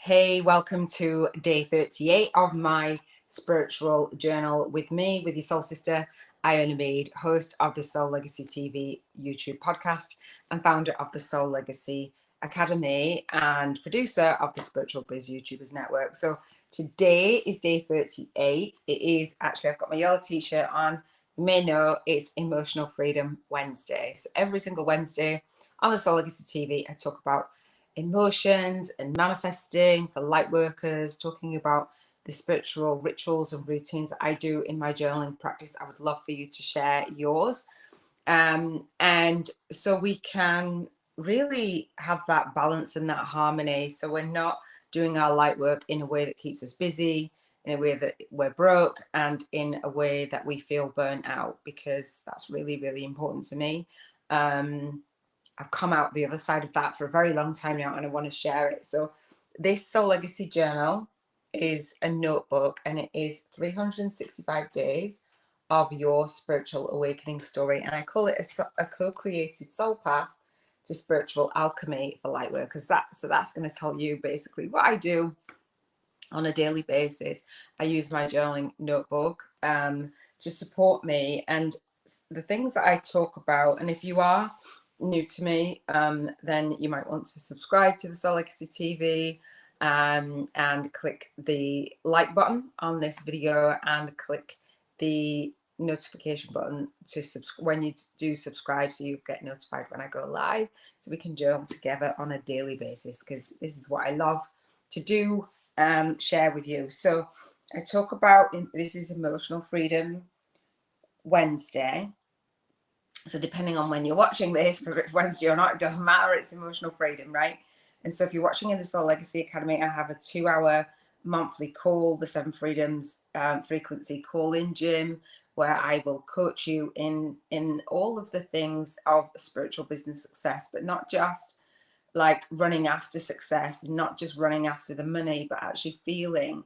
Hey, welcome to day 38 of my spiritual journal with me, with your soul sister, Iona, host of the Soul Legacy TV YouTube podcast and founder of the Soul Legacy Academy and producer of the Spiritual Biz YouTubers Network. So today is day 38. It is actually, I've got my yellow t-shirt on. You may know it's Emotional Freedom Wednesday. So every single Wednesday on the Soul Legacy TV, I talk about emotions and manifesting for light workers, talking about the spiritual rituals and routines that I do in my journaling practice. I would love for you to share yours. And so we can really have that balance and that harmony. So we're not doing our light work in a way that keeps us busy, in a way that we're broke, and in a way that we feel burnt out, because that's really, really important to me. I've come out the other side of that for a very long time now, and I want to share it. So this Soul Legacy journal is a notebook, and it is 365 days of your spiritual awakening story. And I call it a co-created soul path to spiritual alchemy for light workers. So that's going to tell you basically what I do on a daily basis. I use my journaling notebook to support me, and the things that I talk about. And if you are new to me, then you might want to subscribe to the Soul Legacy TV and click the like button on this video and click the notification button to when you do subscribe, so you get notified when I go live, so we can journal together on a daily basis, because this is what I love to do, share with you. So I talk about, this is Emotional Freedom Wednesday. So depending on when you're watching this, whether it's Wednesday or not, it doesn't matter, it's emotional freedom, right? And so if you're watching in the Soul Legacy Academy, I have a 2-hour monthly call, the 7 Freedoms frequency call-in gym, where I will coach you in all of the things of spiritual business success, but not just like running after success, not just running after the money, but actually feeling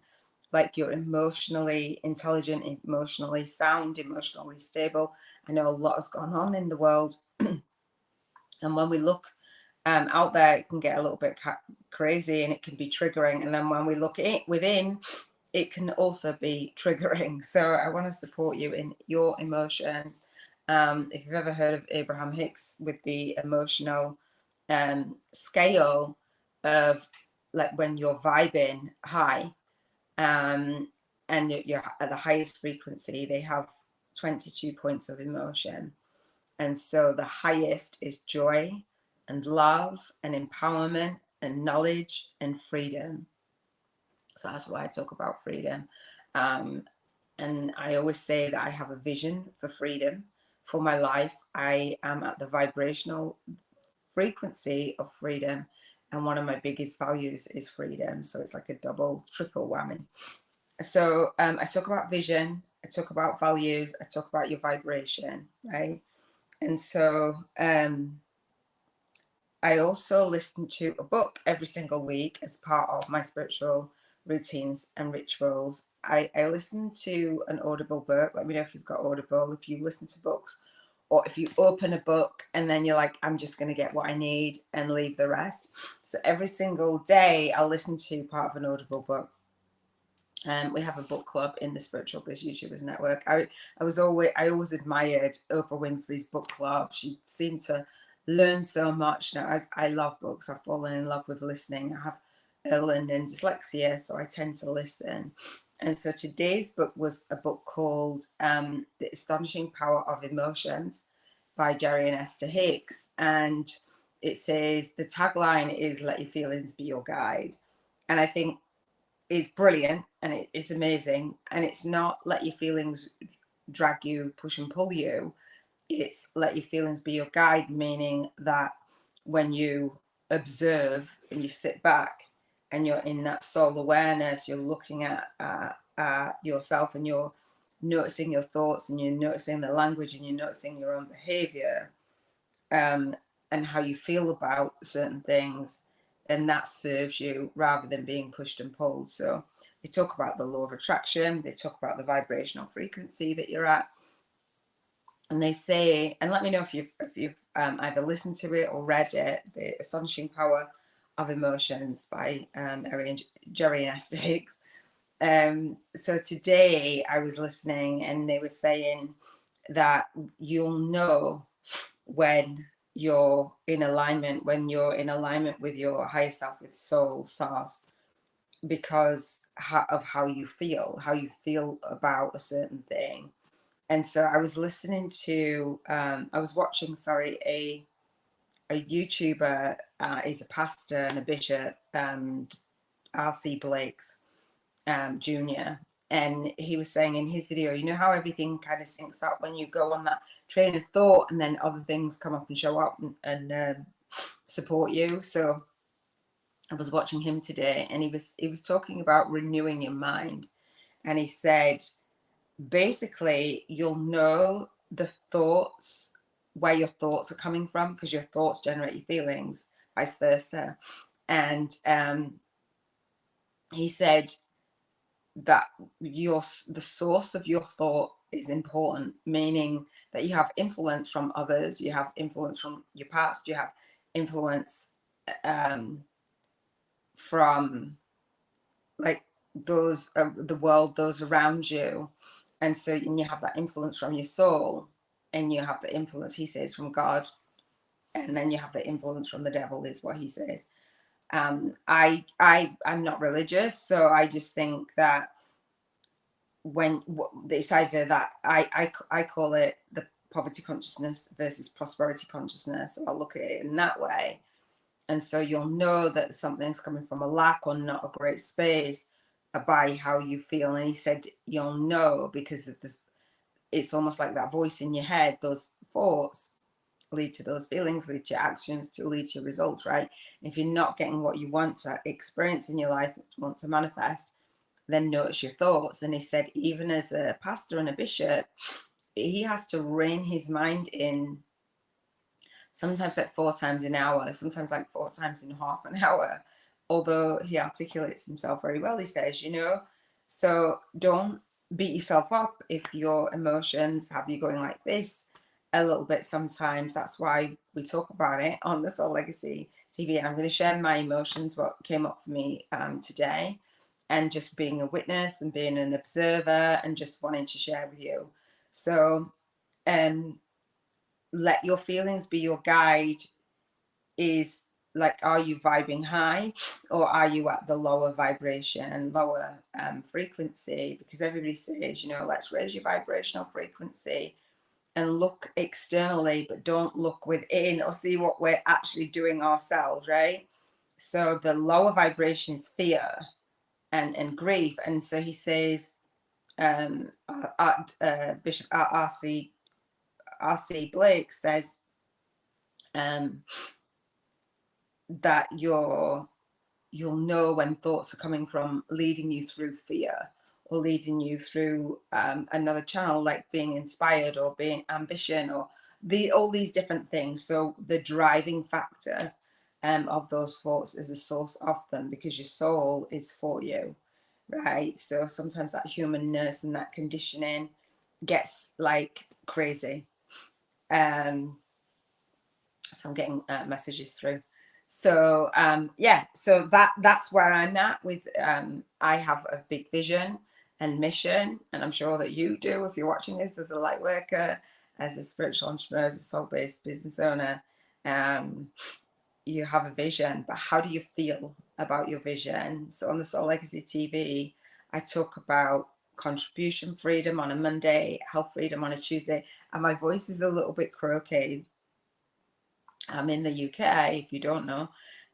like you're emotionally intelligent, emotionally sound, emotionally stable. I know a lot has gone on in the world, and when we look out there, it can get a little bit crazy and it can be triggering. And then when we look within, it can also be triggering. So I want to support you in your emotions. If you've ever heard of Abraham Hicks with the emotional scale of like when you're vibing high, and you're at the highest frequency, they have 22 points of emotion. And so the highest is joy and love and empowerment and knowledge and freedom. So that's why I talk about freedom. And I always say that I have a vision for freedom for my life. I am at the vibrational frequency of freedom, and one of my biggest values is freedom. So it's like a double, triple whammy. So I talk about vision, I talk about values, I talk about your vibration, right? And so I also listen to a book every single week as part of my spiritual routines and rituals. I listen to an Audible book. Let me know if you've got Audible, if you listen to books, or if you open a book and then you're like, I'm just going to get what I need and leave the rest. So every single day I'll listen to part of an Audible book. We have a book club in the Spiritual Biz YouTubers Network. I always admired Oprah Winfrey's book club. She seemed to learn so much. Now, as I love books, I've fallen in love with listening. I have Erland and dyslexia, so I tend to listen. And so today's book was a book called The Astonishing Power of Emotions by Jerry and Esther Hicks. And it says, the tagline is, let your feelings be your guide. And I think is brilliant, and it's amazing. And it's not let your feelings drag you, push and pull you. It's let your feelings be your guide, meaning that when you observe and you sit back and you're in that soul awareness, you're looking at yourself, and you're noticing your thoughts, and you're noticing the language, and you're noticing your own behavior, and how you feel about certain things, and that serves you rather than being pushed and pulled. So they talk about the law of attraction, they talk about the vibrational frequency that you're at, and they say, and let me know if you've either listened to it or read it, The Astonishing Power of Emotions by Jerry and Esther Hicks. So today I was listening and they were saying that you'll know when you're in alignment, with your higher self, with soul, source, because of how you feel about a certain thing. And so I was listening to, I was watching, a YouTuber, is a pastor and a bishop, R.C. Blake's Jr. And he was saying in his video, you know how everything kind of syncs up when you go on that train of thought and then other things come up and show up and support you. So I was watching him today and he was talking about renewing your mind. And he said, basically, you'll know the thoughts, where your thoughts are coming from, because your thoughts generate your feelings, vice versa. And he said that the source of your thought is important, meaning that you have influence from others, you have influence from your past, you have influence from like those the world, those around you. And so you have that influence from your soul, and you have the influence, he says, from God, and then you have the influence from the devil, is what he says. I'm not religious, so I just think that when it's either that I call it the poverty consciousness versus prosperity consciousness. So I'll look at it in that way. And so you'll know that something's coming from a lack or not a great space by how you feel. And he said you'll know because of it's almost like that voice in your head. Those thoughts lead to those feelings, lead to actions, to lead to results, right? And if you're not getting what you want to experience in your life, want to manifest, then notice your thoughts. And he said even as a pastor and a bishop, he has to rein his mind in, sometimes like 4 times an hour, sometimes like 4 times in half an hour, although he articulates himself very well, he says, so don't beat yourself up if your emotions have you going like this a little bit sometimes. That's why we talk about it on the Soul Legacy TV. And I'm going to share my emotions, what came up for me today, and just being a witness and being an observer and just wanting to share with you. So let your feelings be your guide. Is like, are you vibing high or are you at the lower vibration, lower frequency? Because everybody says, let's raise your vibrational frequency and look externally, but don't look within or see what we're actually doing ourselves, right? So the lower vibration is fear and grief. And so he says, Bishop R.C. Blake says that you'll know when thoughts are coming from leading you through fear or leading you through another channel, like being inspired or being ambition or all these different things. So the driving factor of those thoughts is the source of them, because your soul is for you, right? So sometimes that humanness and that conditioning gets like crazy. So I'm getting messages through. So so that's where I'm at with I have a big vision and mission, and I'm sure that you do if you're watching this as a light worker, as a spiritual entrepreneur, as a soul-based business owner. You have a vision, but how do you feel about your vision? So on the Soul Legacy TV, I talk about contribution freedom on a Monday, health freedom on a Tuesday, and my voice is a little bit croaky. I'm in the UK, if you don't know,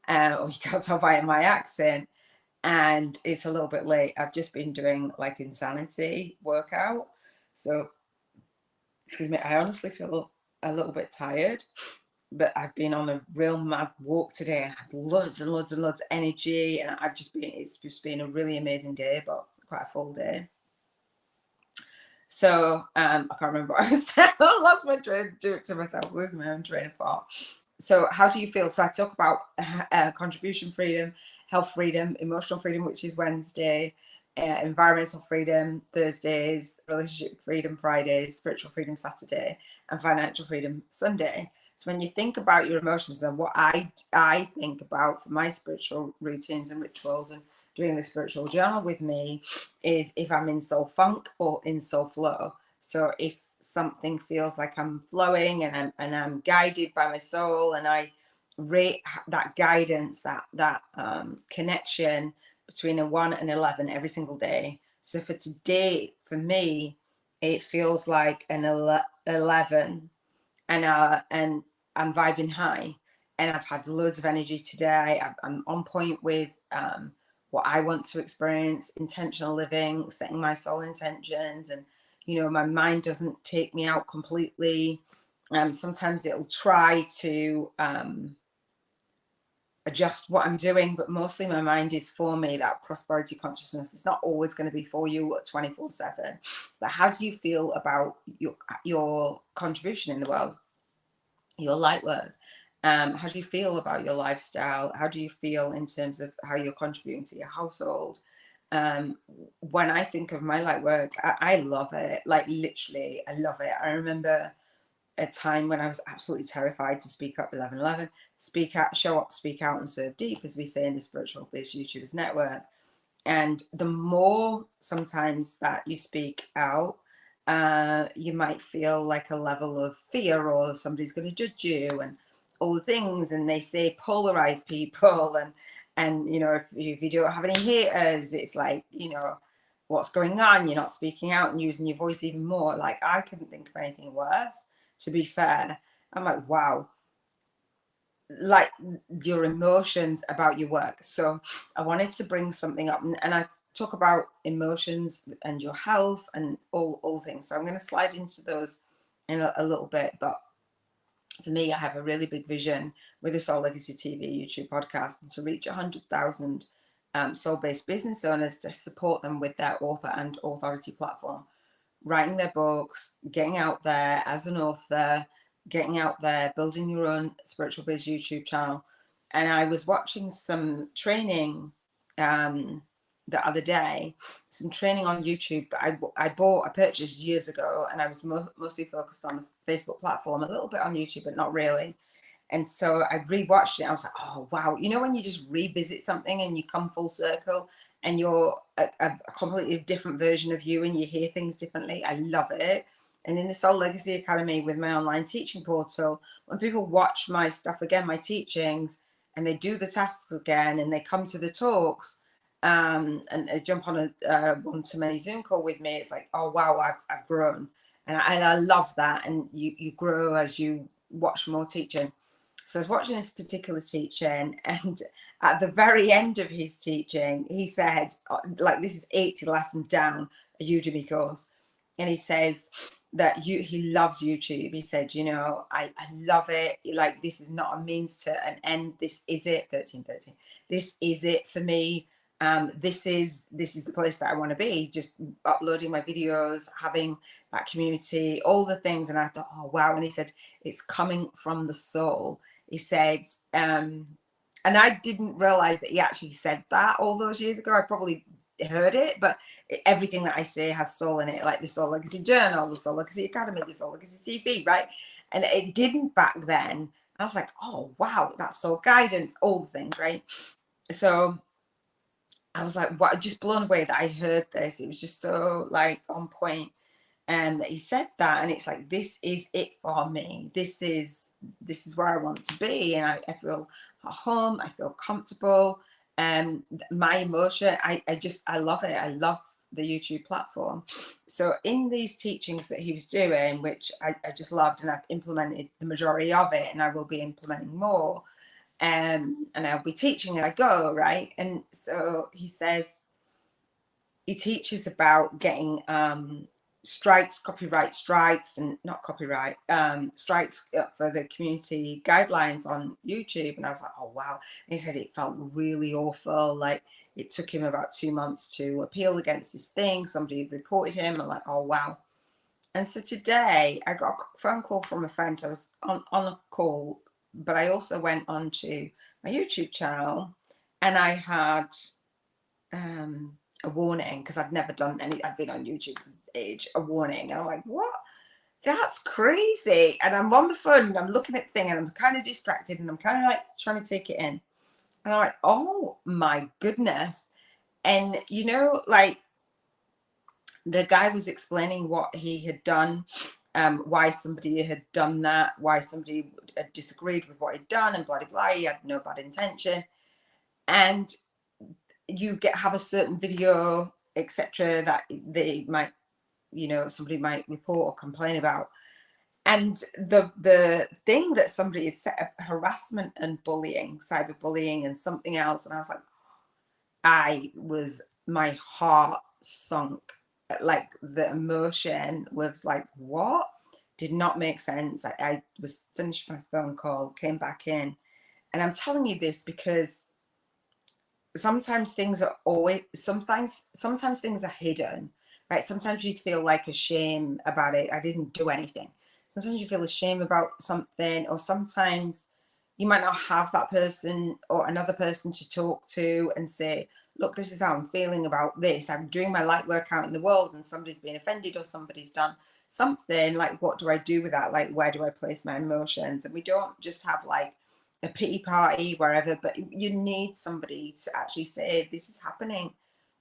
or you can't tell by my accent, and it's a little bit late. I've just been doing like insanity workout. So, excuse me, I honestly feel a little bit tired, but I've been on a real mad walk today and had loads and loads and loads of energy. And it's just been a really amazing day, but quite a full day. So, I can't remember what I was saying. I lost my train, do it to myself, losing my own train of thought. So how do you feel? So I talk about contribution freedom, health freedom, emotional freedom, which is Wednesday, environmental freedom Thursdays, relationship freedom Fridays, spiritual freedom Saturday, and financial freedom Sunday. So when you think about your emotions, and what I think about for my spiritual routines and rituals and doing the spiritual journal with me is if I'm in soul funk or in soul flow. So if something feels like I'm flowing and I'm guided by my soul, and I rate that guidance, that connection between a 1 and 11 every single day. So for today, for me, it feels like an 11, and I'm vibing high, and I've had loads of energy today. I'm on point with what I want to experience, intentional living, setting my soul intentions, and my mind doesn't take me out completely. Sometimes it'll try to adjust what I'm doing, but mostly my mind is for me. That prosperity consciousness, it's not always going to be for you 24/7. But how do you feel about your contribution in the world, your light work? How do you feel about your lifestyle? How do you feel in terms of how you're contributing to your household? When I think of my light work, I love it. Like, literally, I love it. I remember a time when I was absolutely terrified to speak up 1111, speak out, show up, speak out, and serve deep, as we say in the Spiritual Biz YouTubers Network. And the more sometimes that you speak out, you might feel like a level of fear, or somebody's going to judge you, and all the things. And they say polarize people, and if you don't have any haters, it's like, what's going on? You're not speaking out and using your voice even more. Like, I couldn't think of anything worse, to be fair. I'm like, wow, like your emotions about your work. So I wanted to bring something up, and I talk about emotions and your health and all things. So I'm going to slide into those in a little bit. But for me, I have a really big vision with the Soul Legacy TV YouTube podcast, and to reach 100,000 soul-based business owners, to support them with their author and authority platform, writing their books, getting out there as an author, getting out there, building your own Spiritual Biz YouTube channel. And I was watching some training the other day, some training on YouTube that I purchased years ago, and I was mostly focused on the Facebook platform, a little bit on YouTube, but not really. And so I rewatched it. I was like, oh, wow. When you just revisit something and you come full circle, and you're a completely different version of you, and you hear things differently. I love it. And in the Soul Legacy Academy, with my online teaching portal, when people watch my stuff again, my teachings, and they do the tasks again, and they come to the talks, and they jump on a one-to-many Zoom call with me, it's like, oh, wow, I've grown. And I love that. And you grow as you watch more teaching. So I was watching this particular teaching, and at the very end of his teaching, he said, like, this is 80 lessons down a Udemy course. And he says that he loves YouTube. He said, I love it. Like, this is not a means to an end. This is it, 1313. This is it for me. This is the place that I want to be, just uploading my videos, having that community, all the things. And I thought, oh, wow. And he said, it's coming from the soul. He said, and I didn't realize that he actually said that all those years ago. I probably heard it, but everything that I say has soul in it, like the Soul Legacy Journal, the Soul Legacy Academy, the Soul Legacy TV, right? And it didn't back then. I was like, oh, wow, that's soul guidance, all the things, right? So I was like, what, just blown away that I heard this. It was just so, like, on point. And that he said that, and it's like, this is it for me. This is where I want to be, and I feel at home. I feel comfortable. My emotion, I love it. I love the YouTube platform. So in these teachings that he was doing, which I just loved, and I've implemented the majority of it, and I will be implementing more. And I'll be teaching as I go, right? And so he says, he teaches about getting strikes, copyright strikes, and not copyright, strikes for the community guidelines on YouTube. And I was like, oh, wow. And he said it felt really awful. Like, it took him about 2 months to appeal against this thing. Somebody had reported him. I'm like, oh, wow. And so today I got a phone call from a friend. So I was on a call, but I also went on to my YouTube channel, and I had a warning, because I'd never done any, I'd been on YouTube for age, a warning. And I'm like, what? that's crazy. And I'm on the phone and I'm looking at the thing and I'm kind of distracted and I'm kind of like trying to take it in. And I'm like, oh my goodness. And, you know, like the guy was explaining what he had done, why somebody had done that, why somebody had disagreed with what he'd done and blah, blah, blah. He had no bad intention. And you have a certain video, etc., that they might, you know, somebody might report or complain about. And the thing that somebody had set up, harassment and bullying, cyberbullying and something else. And I was like, my heart sunk. Like the emotion was like, what? Did not make sense. I was finished my phone call, came back in. And I'm telling you this because sometimes things are always, sometimes things are hidden, right? Sometimes you feel like ashamed about it. I didn't do anything. Sometimes you feel ashamed about something, or sometimes you might not have that person or another person to talk to and say, look, this is how I'm feeling about this. I'm doing my light work out in the world and somebody's been offended or somebody's done something. Like, what do I do with that? Like, where do I place my emotions? And we don't just have like a pity party wherever, but you need somebody to actually say, this is happening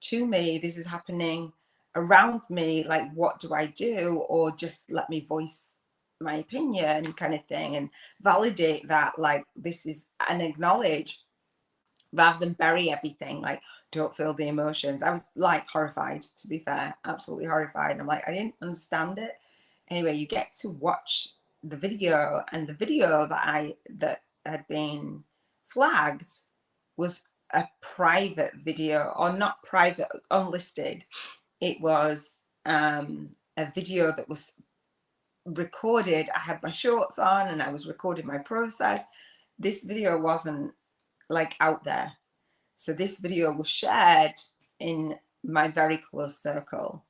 to me, this is happening around me, like what do I do? Or just let me voice my opinion kind of thing and validate that, like this is, and acknowledge rather than bury everything, like don't feel the emotions. I was like horrified, to be fair, absolutely horrified. I'm like, I didn't understand it. Anyway, you get to watch the video, and the video that had been flagged was a private video, or not private, unlisted. It was a video that was recorded. I had my shorts on and I was recording my process. This video wasn't like out there. So this video was shared in my very close circle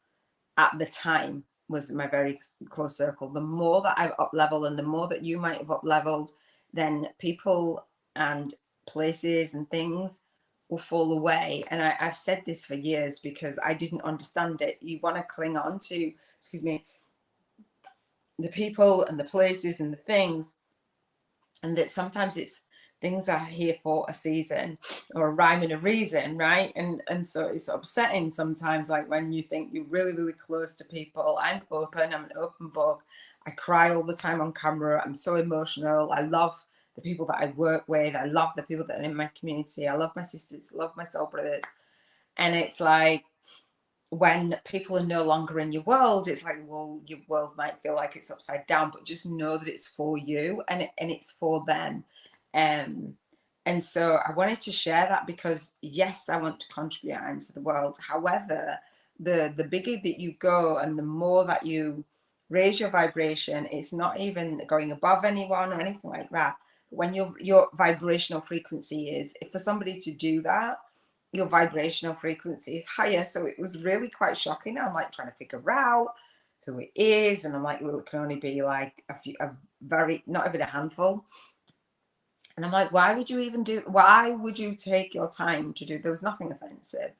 at the time, was my very close circle. The more that I've up leveled and the more that you might have up leveled, then people and places and things will fall away. And I've said this for years because I didn't understand it. You want to cling on to, excuse me, the people and the places and the things, and that sometimes it's things are here for a season or a rhyme and a reason, right? And so it's upsetting sometimes, like when you think you're really, really close to people. I'm an open book. I cry all the time on camera. I'm so emotional. I love the people that I work with. I love the people that are in my community. I love my sisters, love my soul brothers. And it's like, when people are no longer in your world, it's like, well, your world might feel like it's upside down, but just know that it's for you, and it's for them. And so I wanted to share that because, yes, I want to contribute into the world. However, the bigger that you go and the more that you raise your vibration, it's not even going above anyone or anything like that. When your vibrational frequency is, if for somebody to do that, your vibrational frequency is higher. So it was really quite shocking. I'm like trying to figure out who it is, and I'm like, well, it can only be like a very, not even a handful. And I'm like, why would you take your time to do? There was nothing offensive.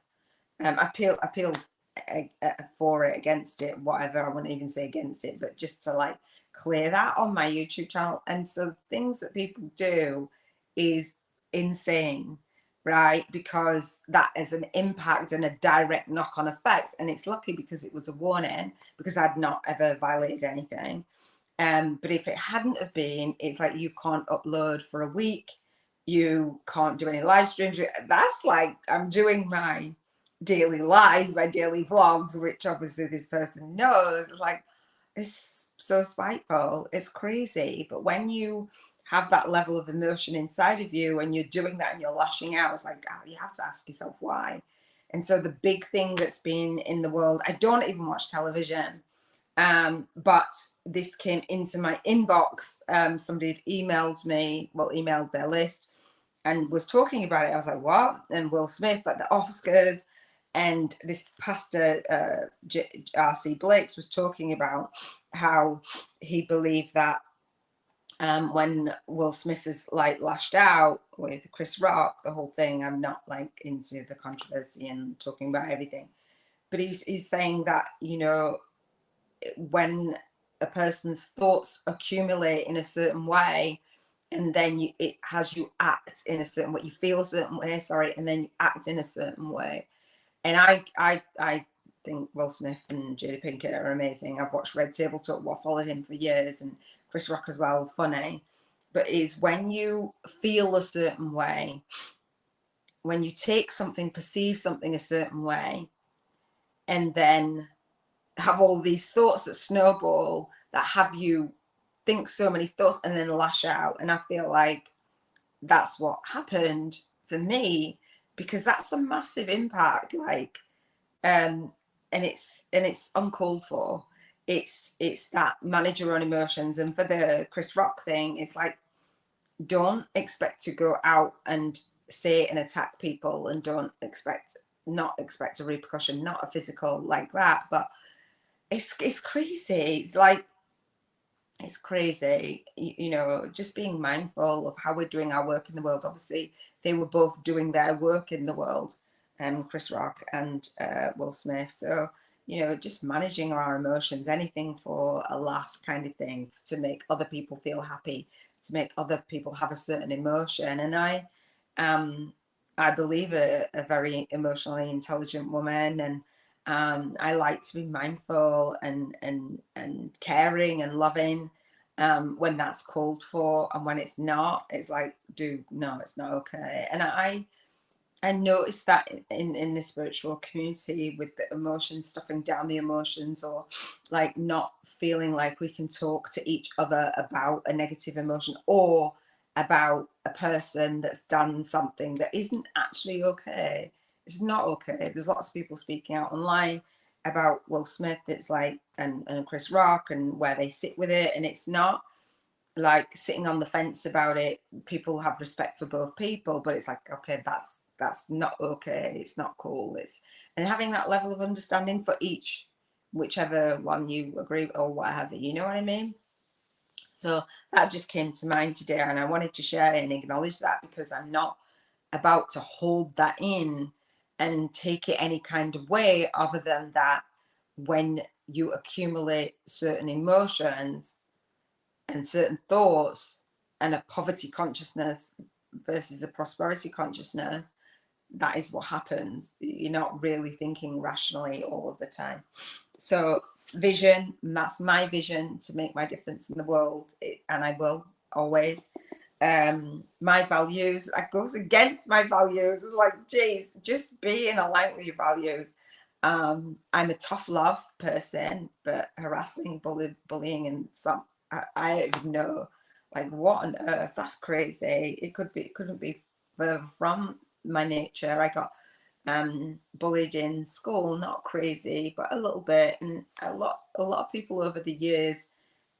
I appealed for it, against it, whatever. I wouldn't even say against it, but just to like clear that on my YouTube channel. And so things that people do is insane, right? Because that is an impact and a direct knock-on effect. And it's lucky because it was a warning, because I'd not ever violated anything. But if it hadn't have been, it's like you can't upload for a week, you can't do any live streams. That's like, I'm doing my daily lives, my daily vlogs, which obviously this person knows. Like, it's so spiteful, it's crazy. But when you have that level of emotion inside of you and you're doing that and you're lashing out, it's like, you have to ask yourself why. And so the big thing that's been in the world, I don't even watch television. But this came into my inbox. Somebody had emailed their list and was talking about it. I was like, what? And Will Smith at the Oscars, and this pastor, R.C. Blakes, was talking about how he believed that when Will Smith is like lashed out with Chris Rock, the whole thing, I'm not like into the controversy and talking about everything, but he's saying that, you know, when a person's thoughts accumulate in a certain way, and then it has you act in a certain way, you feel a certain way, sorry, and then you act in a certain way. And I think Will Smith and Jada Pinkett are amazing. I've watched Red Table Talk, well, followed him for years, and Chris Rock as well, funny. But is when you feel a certain way, when you take something, perceive something a certain way, and then have all these thoughts that snowball, that have you think so many thoughts and then lash out. And I feel like that's what happened for me, because that's a massive impact. Like, and it's uncalled for. It's that manage your own emotions. And for the Chris Rock thing, it's like, don't expect to go out and say and attack people, and don't expect a repercussion, not a physical like that. But it's crazy. It's like, it's crazy, you know, just being mindful of how we're doing our work in the world. Obviously, they were both doing their work in the world, Chris Rock and Will Smith. So, you know, just managing our emotions, anything for a laugh kind of thing, to make other people feel happy, to make other people have a certain emotion. And I believe a very emotionally intelligent woman, and I like to be mindful and caring and loving when that's called for, and when it's not, it's like, dude, no, it's not okay. And I noticed that in the spiritual community, with the emotions, stuffing down the emotions, or like not feeling like we can talk to each other about a negative emotion or about a person that's done something that isn't actually okay. It's not okay. There's lots of people speaking out online about Will Smith. It's like, and Chris Rock, and where they sit with it. And it's not like sitting on the fence about it. People have respect for both people, but it's like, okay, that's not okay. It's not cool. It's, and having that level of understanding for each, whichever one you agree with or whatever, you know what I mean? So that just came to mind today, and I wanted to share and acknowledge that, because I'm not about to hold that in and take it any kind of way, other than that when you accumulate certain emotions and certain thoughts, and a poverty consciousness versus a prosperity consciousness, that is what happens. You're not really thinking rationally all of the time. So vision, and that's my vision, to make my difference in the world, and I will always. My values, that goes against my values. It's like, geez, just be in alignment with your values. I'm a tough love person, but harassing, bullying, and some, I don't even know, like, what on earth? That's crazy. It couldn't be further from my nature. I got bullied in school, not crazy, but a little bit. And a lot of people over the years,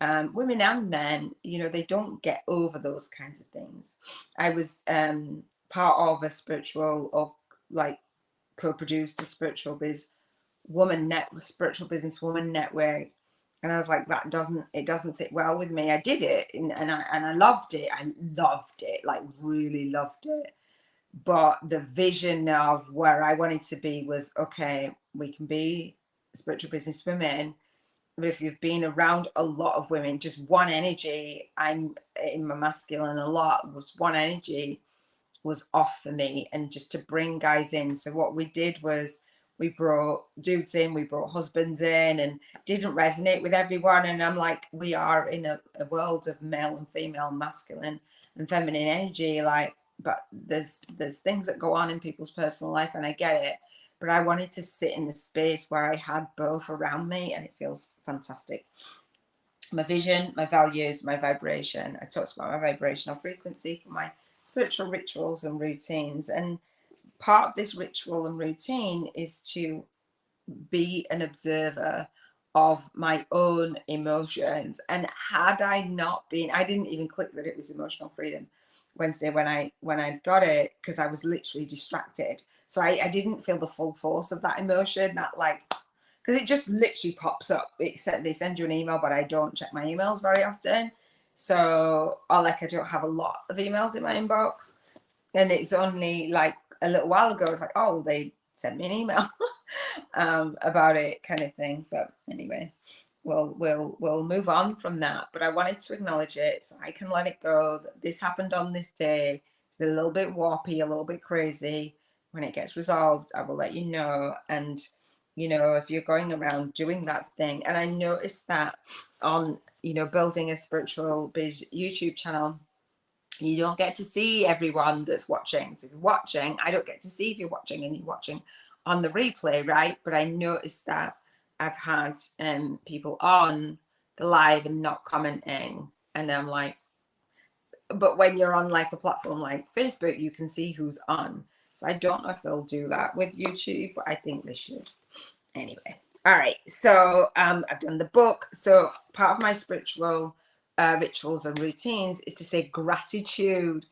women and men, you know, they don't get over those kinds of things. I was part of a spiritual, or like co-produced a spiritual business woman network. And I was like, it doesn't sit well with me. I did it, and I loved it. I loved it, like really loved it. But the vision of where I wanted to be was, okay, we can be spiritual business women, but if you've been around a lot of women, just one energy, I'm in my masculine a lot, was one energy was off for me. And just to bring guys in. So what we did was, we brought dudes in, we brought husbands in, and didn't resonate with everyone. And I'm like, we are in a world of male and female, masculine and feminine energy, like, but there's things that go on in people's personal life, and I get it. But I wanted to sit in the space where I had both around me, and it feels fantastic. My vision, my values, my vibration. I talked about my vibrational frequency for my spiritual rituals and routines. And part of this ritual and routine is to be an observer of my own emotions. And had I not been, I didn't even click that it was Emotional Freedom Wednesday when I got it, because I was literally distracted. So I didn't feel the full force of that emotion, that like, because it just literally pops up. They send you an email, but I don't check my emails very often. So, or like, I don't have a lot of emails in my inbox. And it's only like a little while ago, it's like, oh, they sent me an email about it, kind of thing. But anyway, we'll move on from that. But I wanted to acknowledge it so I can let it go. That this happened on this day. It's a little bit warpy, a little bit crazy. When it gets resolved, I will let you know. And you know, if you're going around doing that thing, and I noticed that on, you know, building a spiritual biz YouTube channel, you don't get to see everyone that's watching. So if you're watching, I don't get to see if you're watching and you're watching on the replay, right? But I noticed that I've had people on the live and not commenting, and I'm like, but when you're on like a platform like Facebook, you can see who's on. So I don't know if they'll do that with YouTube, but I think they should. Anyway, all right. So I've done the book. So part of my spiritual rituals and routines is to say gratitude.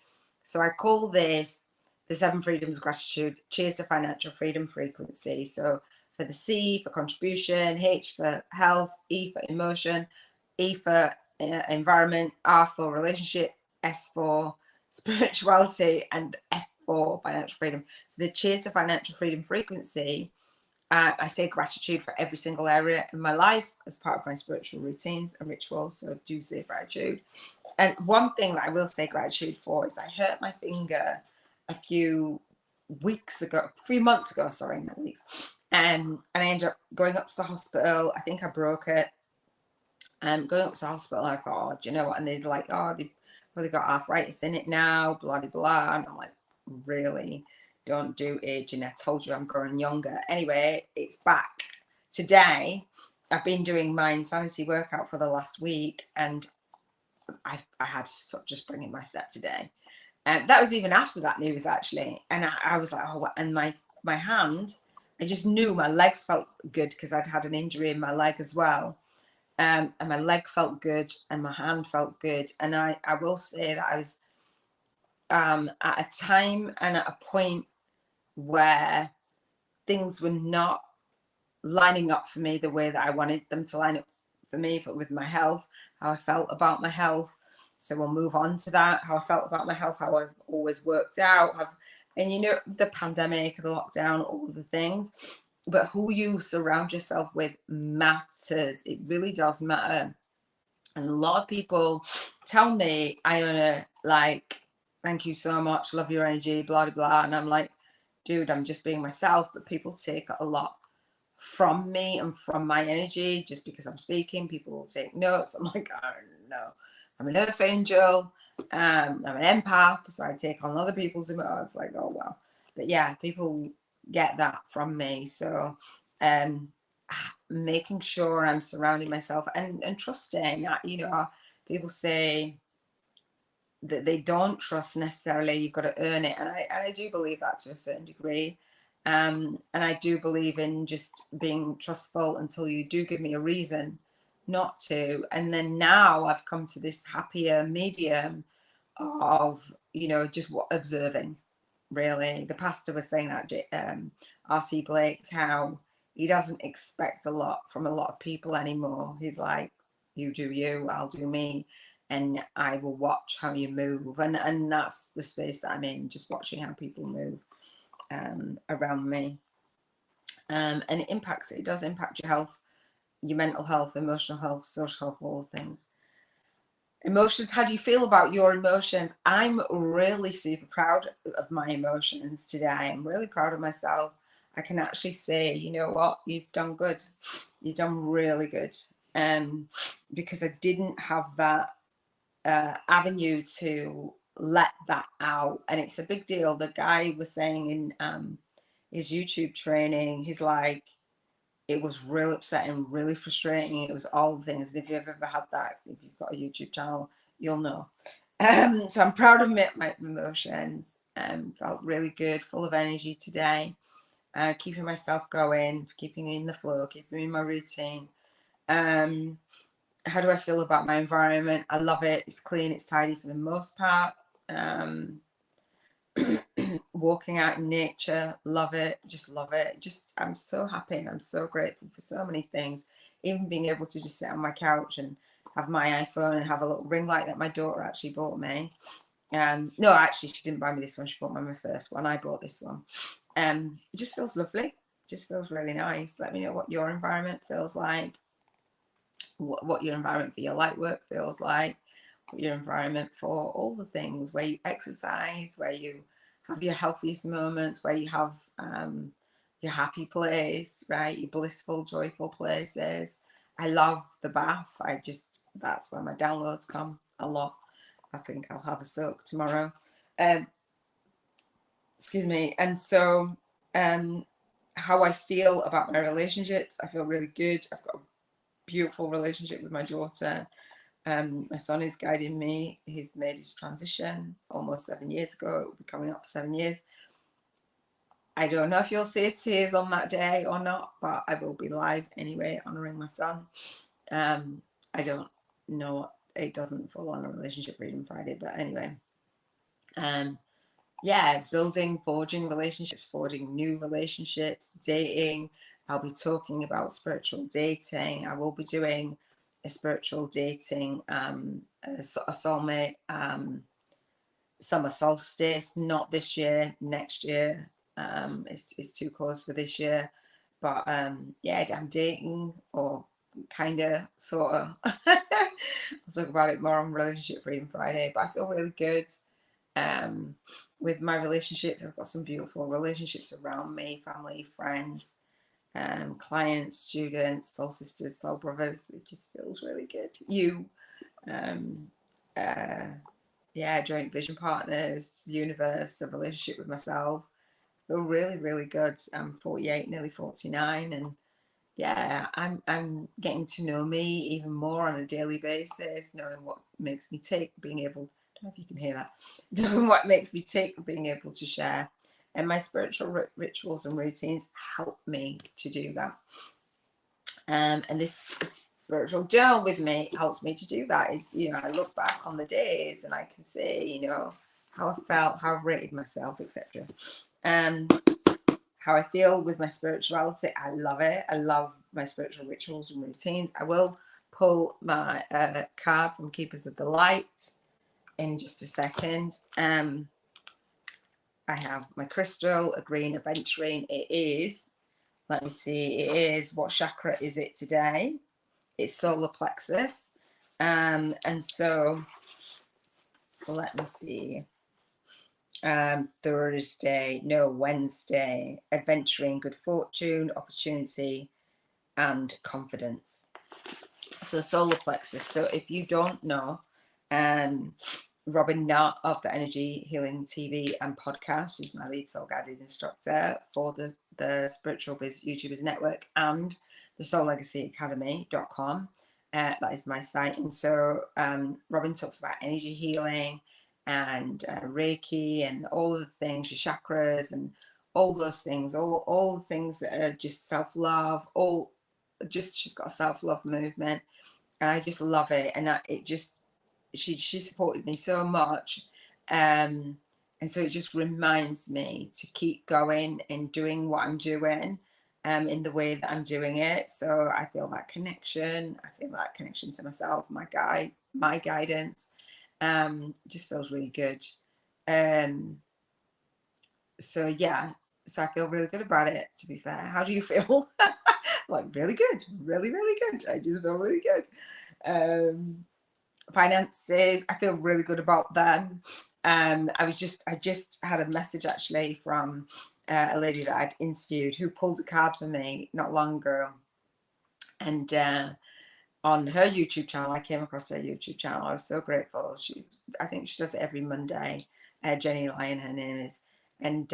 So I call this the 7 freedoms of gratitude. Cheers to financial freedom frequency. So for the C for contribution, H for health, E for emotion, E for environment, R for relationship, S for spirituality, and F for financial freedom. So the cheers to financial freedom frequency, I say gratitude for every single area in my life as part of my spiritual routines and rituals. So I do say gratitude. And one thing that I will say gratitude for is I hurt my finger a few months ago, sorry, not weeks. And I ended up going up to the hospital. I think I broke it. Going up to the hospital, I thought, oh, do you know what? And they're like, oh, they've got arthritis in it now, blah, blah, blah. And I'm like, really? Don't do aging. I told you I'm growing younger. Anyway, it's back. Today, I've been doing my insanity workout for the last week, and I had to stop just bringing my step today. And that was even after that news, actually. And I was like, oh, and my hand, I just knew my legs felt good because I'd had an injury in my leg as well. And my leg felt good and my hand felt good. And I will say that I was at a time and at a point where things were not lining up for me the way that I wanted them to line up for me, but with my health, how I felt about my health. So we'll move on to that, how I felt about my health, how I've always worked out. And you know, the pandemic, the lockdown, all of the things. But who you surround yourself with matters. It really does matter. And a lot of people tell me, Iona, like, thank you so much, love your energy, blah, blah, blah. And I'm like, dude, I'm just being myself. But people take a lot from me and from my energy just because I'm speaking. People will take notes. I'm like, oh, no. I'm an earth angel. I'm an empath. So I take on other people's emotions. It's like, oh, wow. But yeah, people get that from me. So making sure I'm surrounding myself and trusting. You know, people say that they don't trust necessarily, you've got to earn it, and I do believe that to a certain degree. And I do believe in just being trustful until you do give me a reason not to. And then now I've come to this happier medium of, you know, just observing. Really, the pastor was saying that, R.C. Blake's, how he doesn't expect a lot from a lot of people anymore. He's like, you do you, I'll do me, and I will watch how you move. And that's the space that I'm in, just watching how people move around me. And it does impact your health, your mental health, emotional health, social health, all the things. Emotions, how do you feel about your emotions? I'm really super proud of my emotions today. I'm really proud of myself. I can actually say, you know what, you've done good. You've done really good. Because I didn't have that avenue to let that out. And it's a big deal. The guy was saying in his YouTube training, he's like, it was real upsetting, really frustrating. It was all the things. And if you've ever had that, if you've got a YouTube channel, you'll know. So I'm proud of my emotions. Felt really good, full of energy today. Keeping myself going, keeping me in the flow, keeping me in my routine. How do I feel about my environment? I love it. It's clean, it's tidy for the most part. Walking out in nature, love it, just love it. Just, I'm so happy and I'm so grateful for so many things. Even being able to just sit on my couch and have my iPhone and have a little ring light that my daughter actually bought me. No, actually, she didn't buy me this one. She bought me my first one. I bought this one. It just feels lovely. Just feels really nice. Let me know what your environment feels like. what your environment for your light work feels like, what your environment for all the things, where you exercise, where you have your healthiest moments, where you have your happy place, right? Your blissful, joyful places. I love the bath. That's where my downloads come a lot. I think I'll have a soak tomorrow. Excuse me. And so how I feel about my relationships, I feel really good. I've got a beautiful relationship with my daughter. My son is guiding me. He's made his transition almost 7 years ago. It will be coming up for 7 years. I don't know if you'll see tears on that day or not, but I will be live anyway, honouring my son. I don't know, it doesn't fall on a Relationship Freedom Friday, but anyway. Yeah, forging relationships, forging new relationships, dating. I'll be talking about spiritual dating. I will be doing a spiritual dating, a soulmate, summer solstice, not this year, next year. It's too close for this year. But yeah, I'm dating, or kind of, sort of. I'll talk about it more on Relationship Freedom Friday, but I feel really good. With my relationships, I've got some beautiful relationships around me, family, friends, clients, students, soul sisters, soul brothers. It just feels really good. Yeah, joint vision partners, the universe, the relationship with myself. I feel really, really good. I'm 48, nearly 49, and yeah, I'm getting to know me even more on a daily basis, knowing what makes me tick, being able, I don't know if you can hear that, knowing what makes me tick, being able to share. And my spiritual rituals and routines help me to do that. And this spiritual journal with me helps me to do that. I look back on the days and I can see, how I felt, how I rated myself, etc. How I feel with my spirituality. I love it. I love my spiritual rituals and routines. I will pull my card from Keepers of the Light in just a second. I have my crystal, a green aventurine. It is, let me see, it is, what chakra is it today? It's solar plexus. And so let me see. Wednesday, adventuring, good fortune, opportunity, and confidence. So solar plexus. So if you don't know, Robin Knott of the Energy Healing TV and podcast is my lead soul guided instructor for the Spiritual Biz YouTubers Network and the SoulLegacyAcademy.com. That is my site. And so Robin talks about energy healing and Reiki and all the things, your chakras and all those things, all the things that are just self-love, she's got a self-love movement, and I just love it. And she supported me so much, and so it just reminds me to keep going and doing what I'm doing, in the way that I'm doing it. So I feel that connection. I feel that connection to myself, my guidance. Just feels really good. So yeah, so I feel really good about it, to be fair. How do you feel? Like, really good, really, really good. I just feel really good. Finances, I feel really good about them. I just had a message actually from a lady that I'd interviewed who pulled a card for me not long ago, and on her YouTube channel, I came across her YouTube channel. I was so grateful. I think she does it every Monday. Jenny Lyon, her name is, and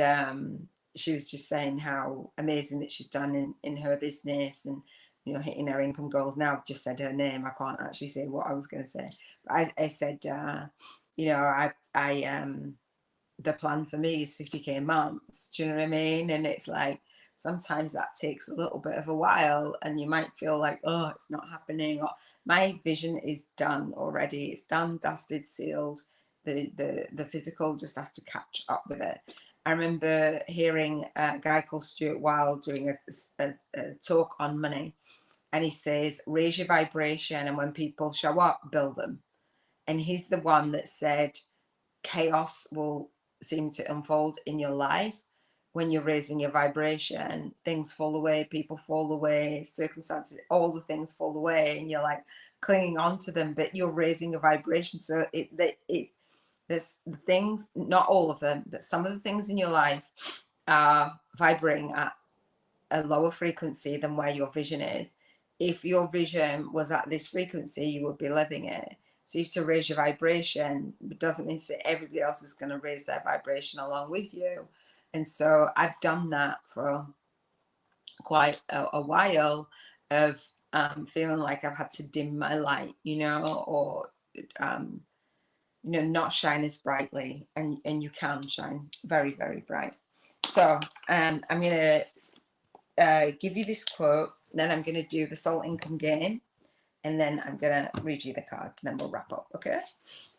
she was just saying how amazing that she's done in her business and hitting her income goals. Now I've just said her name. I can't actually say what I was going to say. But I said, the plan for me is 50k months. Do you know what I mean? And it's like, sometimes that takes a little bit of a while and you might feel like, oh, it's not happening. Or my vision is done already. It's done, dusted, sealed. The physical just has to catch up with it. I remember hearing a guy called Stuart Wilde doing a talk on money. And he says, raise your vibration, and when people show up, build them. And he's the one that said, chaos will seem to unfold in your life, when you're raising your vibration, things fall away, people fall away, circumstances, all the things fall away, and you're like clinging on to them, but you're raising a vibration. So there's things, not all of them, but some of the things in your life are vibrating at a lower frequency than where your vision is. If your vision was at this frequency, you would be living it. So you have to raise your vibration. It doesn't mean that everybody else is going to raise their vibration along with you. And so I've done that for quite a while, of feeling like I've had to dim my light, or not shine as brightly, and you can shine very, very bright. So I'm going to give you this quote, then I'm going to do the soul income game, and then I'm going to read you the card, and then we'll wrap up. Okay.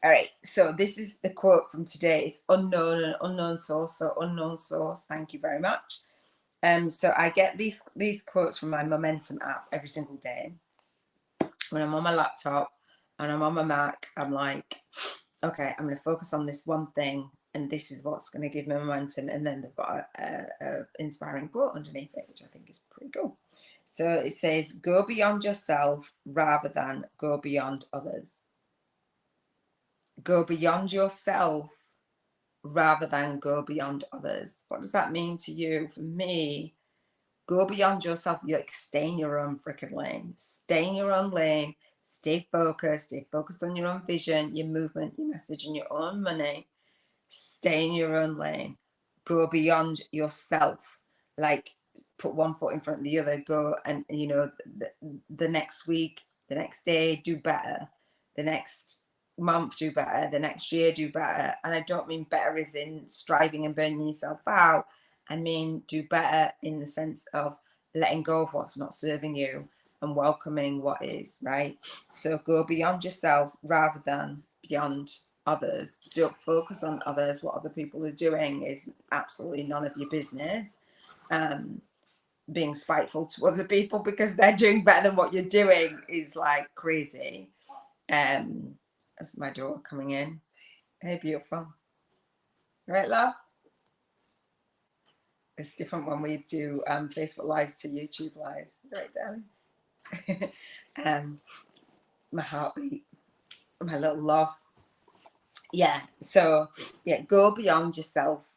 All right. So this is the quote from today. It's unknown and unknown source. So unknown source, thank you very much. So I get these quotes from my Momentum app every single day. When I'm on my laptop and I'm on my Mac, I'm like, okay, I'm going to focus on this one thing, and this is what's going to give me momentum. And then they've got a inspiring quote underneath it, which I think is pretty cool. So it says, go beyond yourself rather than go beyond others. Go beyond yourself rather than go beyond others. What does that mean to you? For me, go beyond yourself. You like stay in your own freaking lane. Stay in your own lane. Stay focused on your own vision, your movement, your message, and your own money. Stay in your own lane. Go beyond yourself. Like, put one foot in front of the other. Go and, the next week, the next day, do better. The next month, do better. The next year, do better. And I don't mean better as in striving and burning yourself out. I mean, do better in the sense of letting go of what's not serving you and welcoming what is, right? So go beyond yourself rather than beyond others. Don't focus on others. What other people are doing is absolutely none of your business. Being spiteful to other people because they're doing better than what you're doing is like crazy. That's my daughter coming in. Hey, beautiful. Right, love? It's different when we do Facebook Lives to YouTube Lives. Right, darling? My heartbeat, my little love. Yeah, so yeah, go beyond yourself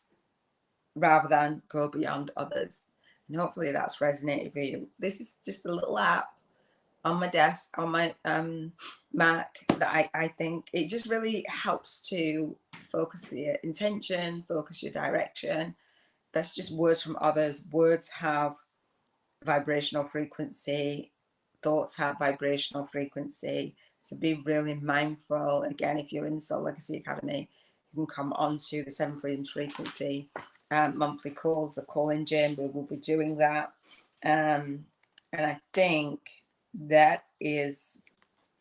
rather than go beyond others. And hopefully that's resonated with you. This is just a little app on my desk, on my Mac, that I think it just really helps to focus your intention, focus your direction. That's just words from others. Words have vibrational frequency. Thoughts have vibrational frequency. So be really mindful. Again, if you're in the Soul Legacy Academy, you can come onto the 7 Freedom Frequency monthly calls, the call-in gym. We will be doing that. And I think that is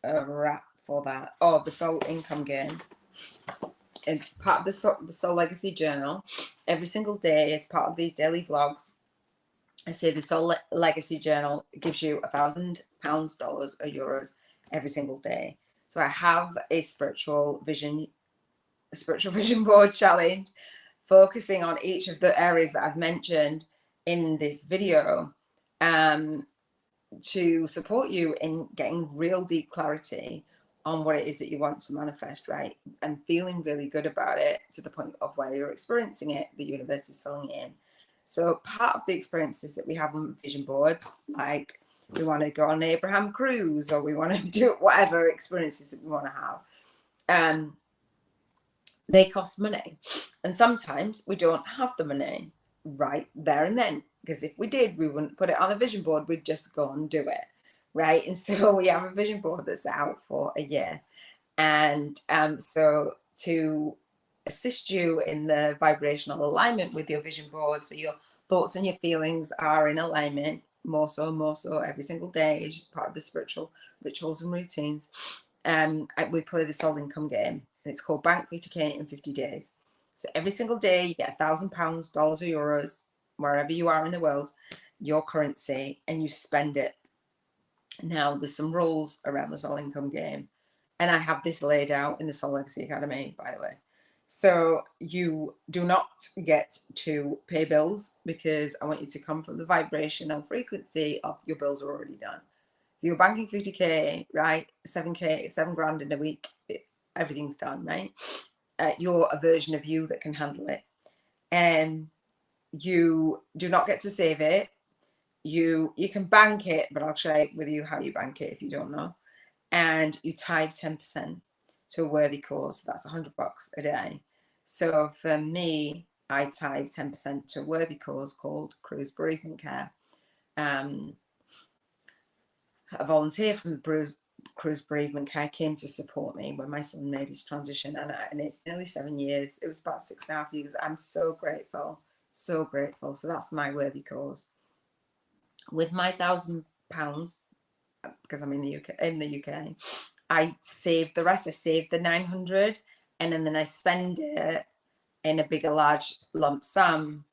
a wrap for that. Oh, the Soul Income Game. And part of the Soul Legacy Journal, every single day as part of these daily vlogs, I say the Soul Legacy Journal gives you £1,000, dollars, or euros every single day. So I have a spiritual vision board challenge, focusing on each of the areas that I've mentioned in this video, to support you in getting real deep clarity on what it is that you want to manifest, right? And feeling really good about it to the point of where you're experiencing it, the universe is filling it in. So part of the experiences that we have on vision boards, like we want to go on an Abraham cruise, or we want to do whatever experiences that we want to have, they cost money. And sometimes we don't have the money right there and then, because if we did, we wouldn't put it on a vision board, we'd just go and do it, right? And so we have a vision board that's out for a year. And so to assist you in the vibrational alignment with your vision board, so your thoughts and your feelings are in alignment more so every single day as part of the spiritual rituals and routines, we play the Soul Income Game, and it's called Bank 50k in 50 days. So every single day you get £1,000, dollars, or euros, wherever you are in the world, your currency, and you spend it. Now there's some rules around the Soul Income Game, and I have this laid out in the Soul Legacy Academy, by the way. So you do not get to pay bills, because I want you to come from the vibration and frequency of your bills are already done. If you're banking 50k, right, 7k, 7 grand in a week, everything's done, right? You're a version of you that can handle it. And you do not get to save it. You can bank it, but I'll share with you how you bank it if you don't know. And you tithe 10% to a worthy cause. So that's $100 a day. So for me, I tithe 10% to a worthy cause called Cruise Bereavement Care. A volunteer from the Cruise Bereavement Care came to support me when my son made his transition, and it's nearly 7 years. It was about 6.5 years. I'm so grateful, so grateful. So that's my worthy cause. With my £1,000, because I'm in the UK, I saved the rest. I saved the 900, and then I spend it in a bigger, large lump sum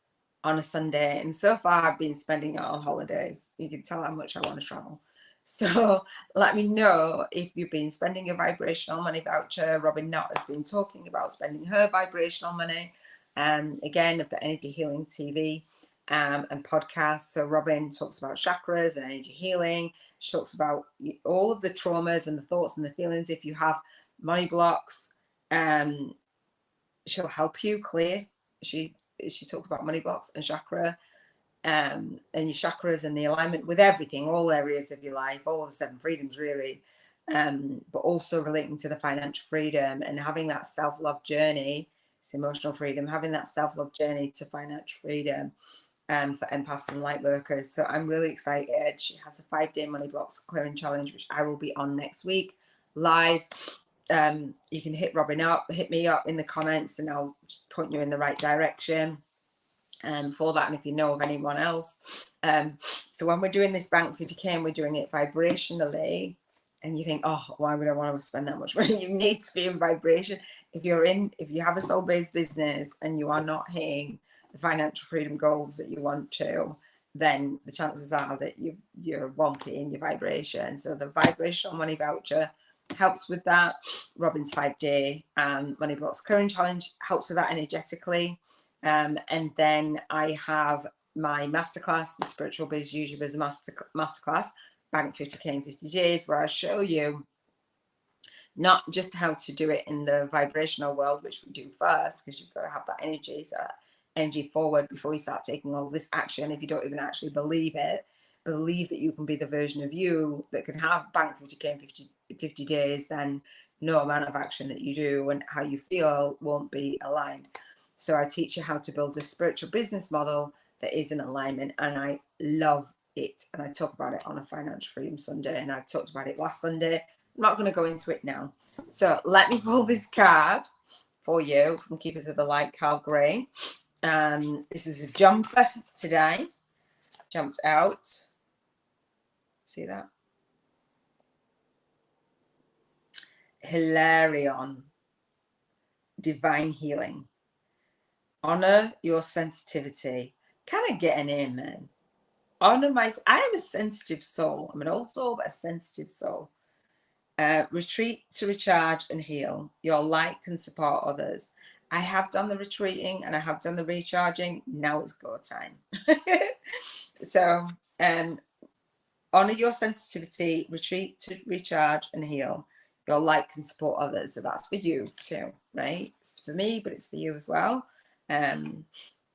on a Sunday. And so far, I've been spending it on holidays. You can tell how much I want to travel. So let me know if you've been spending your vibrational money voucher. Robin Knott has been talking about spending her vibrational money. Again, of the Energy Healing TV and podcast. So Robin talks about chakras and energy healing. She talks about all of the traumas and the thoughts and the feelings. If you have money blocks, she'll help you clear. She talks about money blocks and chakra, and your chakras and the alignment with everything, all areas of your life, all of the 7 freedoms really, but also relating to the financial freedom and having that self-love journey. It's emotional freedom, having that self-love journey to financial freedom, for empaths and light workers. So I'm really excited. She has a 5-day money blocks clearing challenge, which I will be on next week live. You can hit me up in the comments, and I'll point you in the right direction for that, and if you know of anyone else. So when we're doing this bank 50k and we're doing it vibrationally, and you think, oh, why would I want to spend that much money? You need to be in vibration. If you have a soul-based business and you are not hitting the financial freedom goals that you want to, then the chances are that you're wonky in your vibration. So the vibrational money voucher helps with that. Robin's 5-day money blocks clearing challenge helps with that energetically. And then I have my masterclass, the Spiritual Biz YouTubers Masterclass, Bank 50k in 50 days, where I show you not just how to do it in the vibrational world, which we do first, because you've got to have that energy, so that energy forward before you start taking all this action. If you don't even actually believe it, believe that you can be the version of you that can have Bank 50k in 50 days, then no amount of action that you do and how you feel won't be aligned. So I teach you how to build a spiritual business model that is in alignment, and I love it. And I talk about it on a Financial Freedom Sunday, and I talked about it last Sunday. I'm not going to go into it now. So let me pull this card for you from Keepers of the Light, Carl Gray. This is a jumper today. Jumped out. See that? Hilarion. Divine healing. Honor your sensitivity. Can I get an amen? Honor I am a sensitive soul. I'm an old soul, but a sensitive soul. Retreat to recharge and heal. Your light can support others. I have done the retreating and I have done the recharging. Now it's go time. So honor your sensitivity, retreat to recharge and heal. Your light can support others. So that's for you too, right? It's for me, but it's for you as well.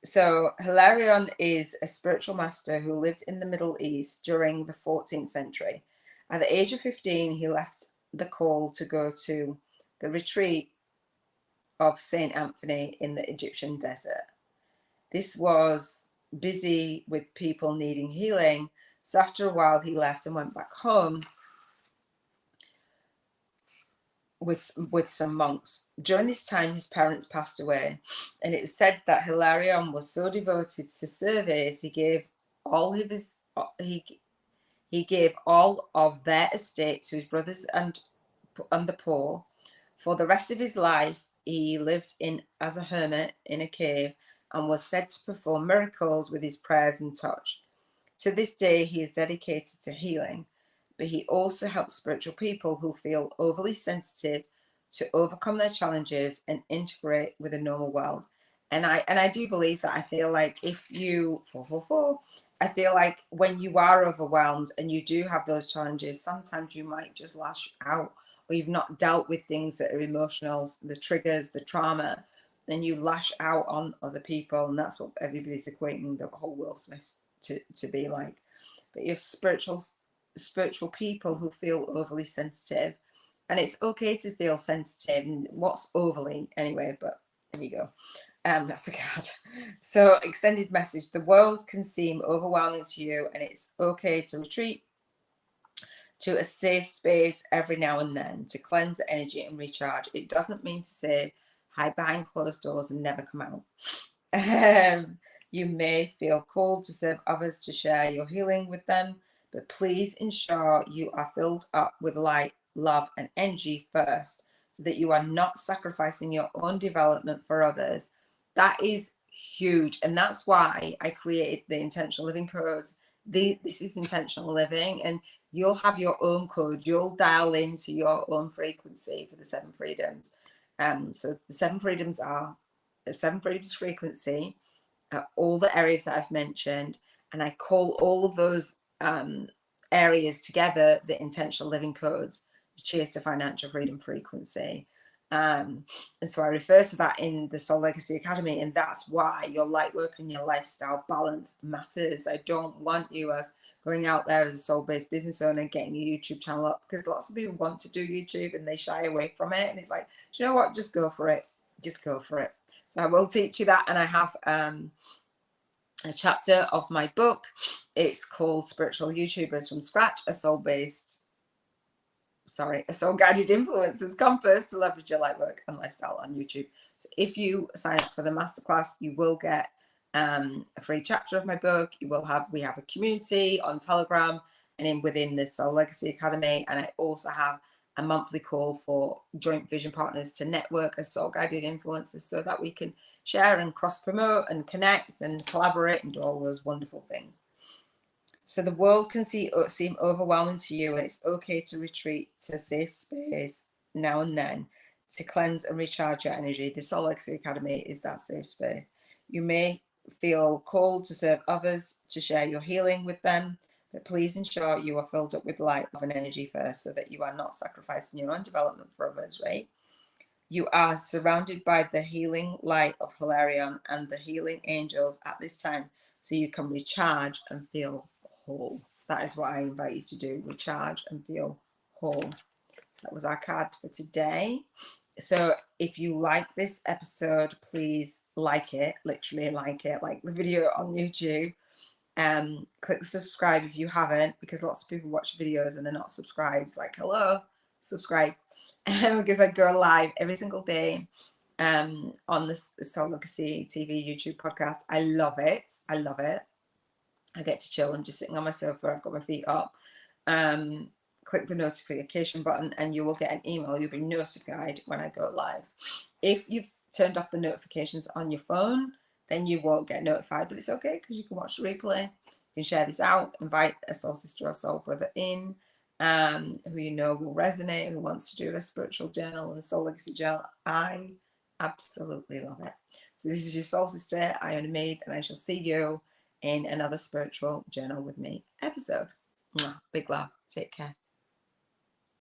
So Hilarion is a spiritual master who lived in the Middle East during the 14th century. At the age of 15, he left the call to go to the retreat of St. Anthony in the Egyptian desert. This was busy with people needing healing. So after a while, he left and went back home with some monks. During this time, his parents passed away, and it was said that Hilarion was so devoted to service, he gave all of their estate to his brothers and the poor. For the rest of his life, he lived as a hermit in a cave and was said to perform miracles with his prayers and touch. To this day, he is dedicated to healing, but he also helps spiritual people who feel overly sensitive to overcome their challenges and integrate with the normal world. And I do believe that. I feel like if you 444, I feel like when you are overwhelmed and you do have those challenges, sometimes you might just lash out, or you've not dealt with things that are emotional, the triggers, the trauma, then you lash out on other people, and that's what everybody's equating the whole Will Smith to be like. But you have spiritual people who feel overly sensitive, and it's okay to feel sensitive. And what's overly anyway? But there you go. That's the card. So, extended message: the world can seem overwhelming to you, and it's okay to retreat to a safe space every now and then to cleanse the energy and recharge. It doesn't mean to say hide behind closed doors and never come out. You may feel called to serve others, to share your healing with them, but please ensure you are filled up with light, love, and energy first, so that you are not sacrificing your own development for others. That is huge, and that's why I created the intentional living codes. This is intentional living, and you'll have your own code. You'll dial into your own frequency for the 7 freedoms. So the 7 freedoms are the 7 freedoms frequency, all the areas that I've mentioned, and I call all of those areas together the intentional living codes. Cheers to financial freedom frequency. And so I refer to that in the Soul Legacy Academy, and that's why your light work and your lifestyle balance matters. I don't want you as going out there as a soul-based business owner getting your YouTube channel up, because lots of people want to do YouTube and they shy away from it, and it's like, do you know what, just go for it. Just go for it. So I will teach you that, and I have a chapter of my book. It's called Spiritual YouTubers from Scratch, a soul-guided influencer's compass to leverage your light work and lifestyle on YouTube. So if you sign up for the masterclass, you will get a free chapter of my book. We have a community on Telegram and within the Soul Legacy Academy, and I also have a monthly call for joint vision partners to network as soul-guided influencers, so that we can share and cross-promote and connect and collaborate and do all those wonderful things. So the world can seem overwhelming to you, and it's okay to retreat to a safe space now and then to cleanse and recharge your energy. The Soul Legacy Academy is that safe space. You may feel called to serve others, to share your healing with them, but please ensure you are filled up with light, love, and energy first, so that you are not sacrificing your own development for others, right? You are surrounded by the healing light of Hilarion and the healing angels at this time, so you can recharge and feel whole. That is what I invite you to do: recharge and feel whole. That was our card for today. So if you like this episode, please like it, literally like the video on YouTube. Click subscribe if you haven't, because lots of people watch videos and they're not subscribed. It's like, hello, subscribe. Because I go live every single day on the SoulLegacyTV YouTube podcast. I love it. I love it. I get to chill. I'm just sitting on my sofa. I've got my feet up. Click the notification button and you will get an email. You'll be notified when I go live. If you've turned off the notifications on your phone, then you won't get notified, but it's okay, because you can watch the replay. You can share this out, invite a soul sister or soul brother in, who you know will resonate, who wants to do the spiritual journal and the Soul Legacy journal. I absolutely love it. So this is your soul sister, Iona Mead, and I shall see you in another spiritual journal with me episode. Big love. Take care.